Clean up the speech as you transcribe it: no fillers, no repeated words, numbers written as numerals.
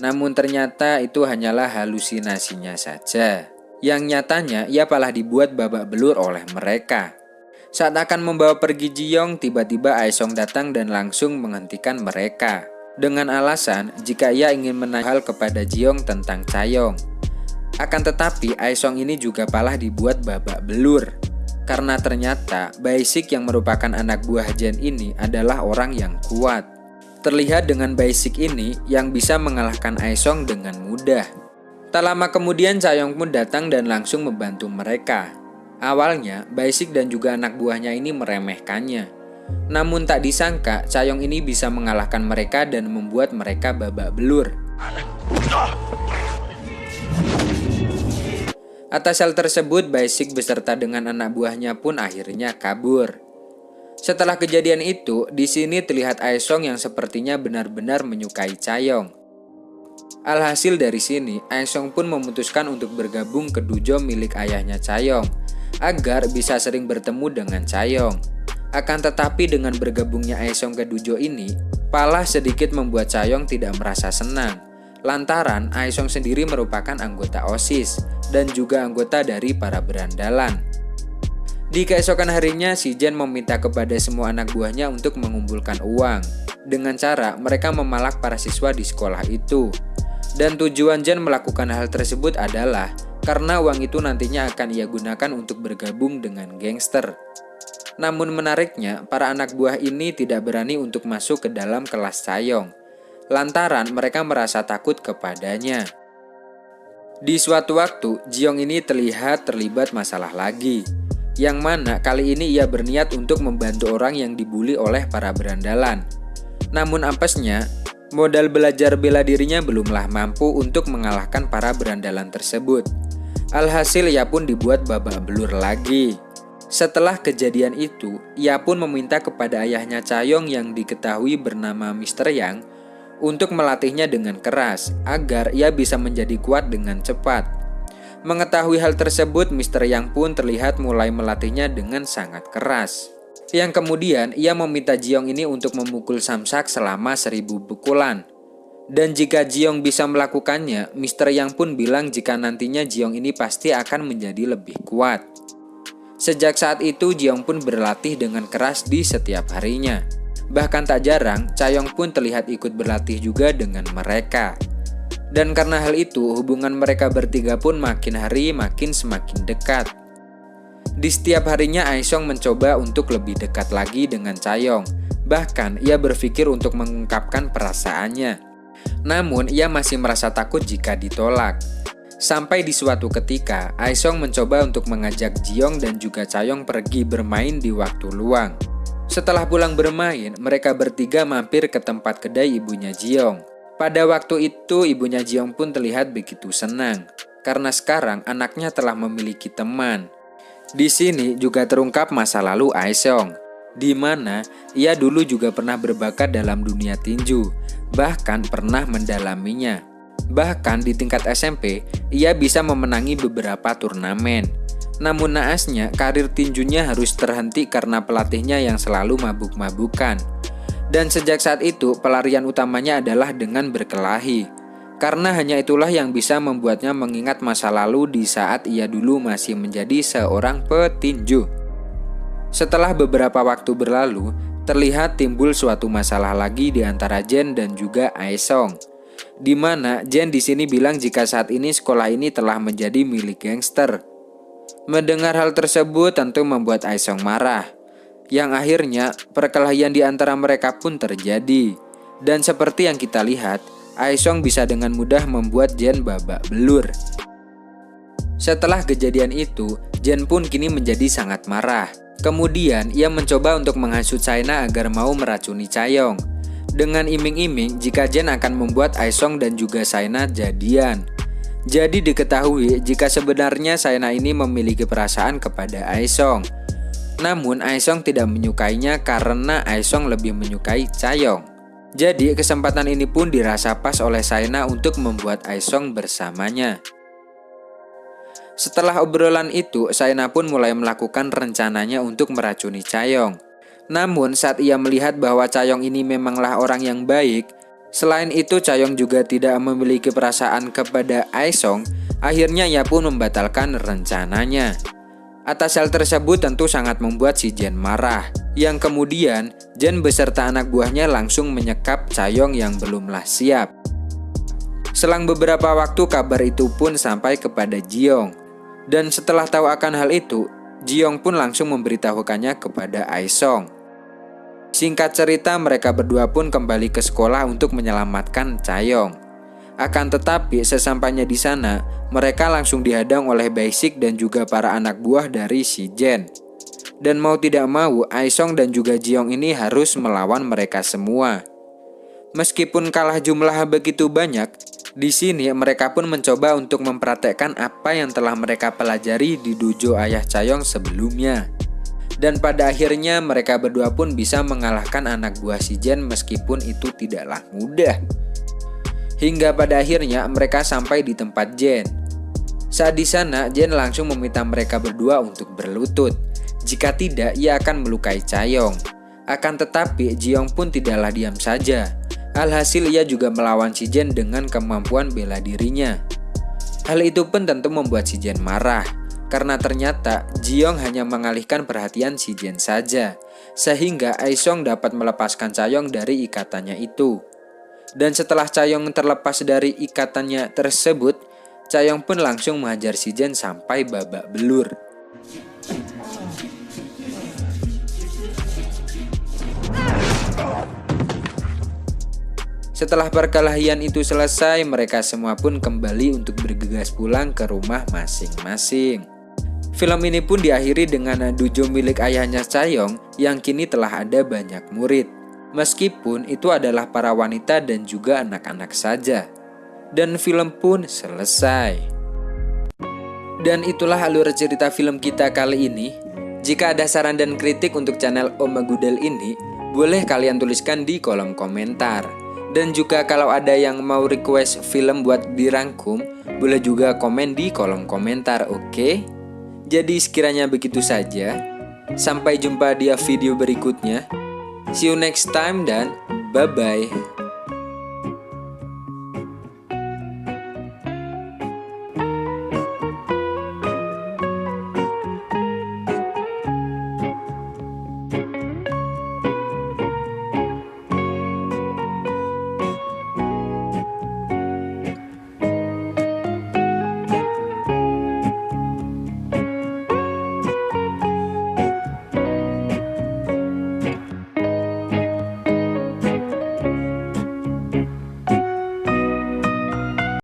Namun ternyata itu hanyalah halusinasinya saja. Yang nyatanya ia malah dibuat babak belur oleh mereka. Saat akan membawa pergi Ji-young, tiba-tiba Aesong datang dan langsung menghentikan mereka. Dengan alasan jika ia ingin menanyakan hal kepada Ji-young tentang Chaeyoung. Akan tetapi Aesong ini juga malah dibuat babak belur. Karena ternyata Bae-sik yang merupakan anak buah Jen ini adalah orang yang kuat. Terlihat dengan Bae-sik ini yang bisa mengalahkan Aesong dengan mudah. Tak lama kemudian Chaeyoung pun datang dan langsung membantu mereka. Awalnya, Bae-sik dan juga anak buahnya ini meremehkannya. Namun tak disangka, Chaeyoung ini bisa mengalahkan mereka dan membuat mereka babak belur. Atas hal tersebut, Bae-sik beserta dengan anak buahnya pun akhirnya kabur. Setelah kejadian itu, di sini terlihat Aesong yang sepertinya benar-benar menyukai Chaeyoung. Alhasil dari sini, Aesong pun memutuskan untuk bergabung ke dojo milik ayahnya Chaeyoung, agar bisa sering bertemu dengan Chaeyoung. Akan tetapi dengan bergabungnya Aesong ke dojo ini, malah sedikit membuat Chaeyoung tidak merasa senang. Lantaran Aesong sendiri merupakan anggota OSIS dan juga anggota dari para berandalan. Di keesokan harinya, si Jen meminta kepada semua anak buahnya untuk mengumpulkan uang. Dengan cara mereka memalak para siswa di sekolah itu. Dan tujuan Jen melakukan hal tersebut adalah karena uang itu nantinya akan ia gunakan untuk bergabung dengan gangster. Namun menariknya, para anak buah ini tidak berani untuk masuk ke dalam kelas Chaeyoung, lantaran mereka merasa takut kepadanya. Di suatu waktu, Ji-young ini terlibat masalah lagi, yang mana kali ini ia berniat untuk membantu orang yang dibully oleh para berandalan. Namun apesnya, modal belajar bela dirinya belumlah mampu untuk mengalahkan para berandalan tersebut. Alhasil ia pun dibuat babak belur lagi. Setelah kejadian itu, ia pun meminta kepada ayahnya Chaeyoung yang diketahui bernama Mr. Yang untuk melatihnya dengan keras agar ia bisa menjadi kuat dengan cepat. Mengetahui hal tersebut, Mr. Yang pun terlihat mulai melatihnya dengan sangat keras. Yang kemudian ia meminta Ji-young ini untuk memukul Samsak selama 1000 pukulan. Dan jika Ji-young bisa melakukannya, Mr. Yang pun bilang jika nantinya Ji-young ini pasti akan menjadi lebih kuat. Sejak saat itu Ji-young pun berlatih dengan keras di setiap harinya. Bahkan tak jarang, Chaeyoung pun terlihat ikut berlatih juga dengan mereka. Dan karena hal itu, hubungan mereka bertiga pun makin hari makin semakin dekat. Di setiap harinya Aesong mencoba untuk lebih dekat lagi dengan Chaeyoung. Bahkan ia berpikir untuk mengungkapkan perasaannya. Namun ia masih merasa takut jika ditolak. Sampai di suatu ketika, Aesong mencoba untuk mengajak Ji-young dan juga Chaeyoung pergi bermain di waktu luang. Setelah pulang bermain, mereka bertiga mampir ke tempat kedai ibunya Ji-young. Pada waktu itu, ibunya Ji-young pun terlihat begitu senang, karena sekarang anaknya telah memiliki teman. Di sini juga terungkap masa lalu Aesong, di mana ia dulu juga pernah berbakat dalam dunia tinju, bahkan pernah mendalaminya. Bahkan di tingkat SMP, ia bisa memenangi beberapa turnamen. Namun naasnya, karir tinjunya harus terhenti karena pelatihnya yang selalu mabuk-mabukan. Dan sejak saat itu, pelarian utamanya adalah dengan berkelahi. Karena hanya itulah yang bisa membuatnya mengingat masa lalu di saat ia dulu masih menjadi seorang petinju. Setelah beberapa waktu berlalu, terlihat timbul suatu masalah lagi di antara Jen dan juga Aesong. Di mana Jen di sini bilang jika saat ini sekolah ini telah menjadi milik gangster. Mendengar hal tersebut tentu membuat Aesong marah. Yang akhirnya perkelahian di antara mereka pun terjadi. Dan seperti yang kita lihat, Aesong bisa dengan mudah membuat Jen babak belur. Setelah kejadian itu, Jen pun kini menjadi sangat marah. Kemudian ia mencoba untuk menghasut China agar mau meracuni Chaeyoung. Dengan iming-iming jika Jen akan membuat Aesong dan juga China jadian. Jadi diketahui jika sebenarnya China ini memiliki perasaan kepada Aesong. Namun Aesong tidak menyukainya karena Aesong lebih menyukai Chaeyoung. Jadi kesempatan ini pun dirasa pas oleh China untuk membuat Aesong bersamanya. Setelah obrolan itu, China pun mulai melakukan rencananya untuk meracuni Chaeyoung. Namun saat ia melihat bahwa Chaeyoung ini memanglah orang yang baik, Selain itu, Chaeyoung juga tidak memiliki perasaan kepada Aesong. Akhirnya ia pun membatalkan rencananya. Atas hal tersebut tentu sangat membuat si Jen marah. Yang kemudian, Jen beserta anak buahnya langsung menyekap Chaeyoung yang belumlah siap. Selang beberapa waktu kabar itu pun sampai kepada Jiyoung. Dan setelah tahu akan hal itu, Jiyoung pun langsung memberitahukannya kepada Aesong. Singkat cerita, mereka berdua pun kembali ke sekolah untuk menyelamatkan Chaeyoung. Akan tetapi sesampainya di sana, mereka langsung dihadang oleh Bae-sik dan juga para anak buah dari si Jen. Dan mau tidak mau, Aesong dan juga Jiyoung ini harus melawan mereka semua. Meskipun kalah jumlah begitu banyak, di sini mereka pun mencoba untuk mempraktekkan apa yang telah mereka pelajari di dojo ayah Chaeyoung sebelumnya. Dan pada akhirnya mereka berdua pun bisa mengalahkan anak buah si Jen meskipun itu tidaklah mudah. Hingga pada akhirnya mereka sampai di tempat Jen. Saat di sana, Jen langsung meminta mereka berdua untuk berlutut. Jika tidak, ia akan melukai Chaeyoung. Akan tetapi, Jiyoung pun tidaklah diam saja. Alhasil ia juga melawan si Jen dengan kemampuan bela dirinya. Hal itu pun tentu membuat si Jen marah. Karena ternyata Jiyoung hanya mengalihkan perhatian si Jen saja, sehingga Aesong dapat melepaskan Chaeyoung dari ikatannya itu. Dan setelah Chaeyoung terlepas dari ikatannya tersebut, Chaeyoung pun langsung menghajar si Jen sampai babak belur. Setelah perkelahian itu selesai, mereka semua pun kembali untuk bergegas pulang ke rumah masing-masing. Film ini pun diakhiri dengan dojo milik ayahnya Chaeyoung yang kini telah ada banyak murid. Meskipun itu adalah para wanita dan juga anak-anak saja. Dan film pun selesai. Dan itulah alur cerita film kita kali ini. Jika ada saran dan kritik untuk channel Om Agudel ini, boleh kalian tuliskan di kolom komentar. Dan juga kalau ada yang mau request film buat dirangkum, boleh juga komen di kolom komentar, oke? Jadi sekiranya begitu saja. Sampai jumpa di video berikutnya. See you next time dan bye-bye.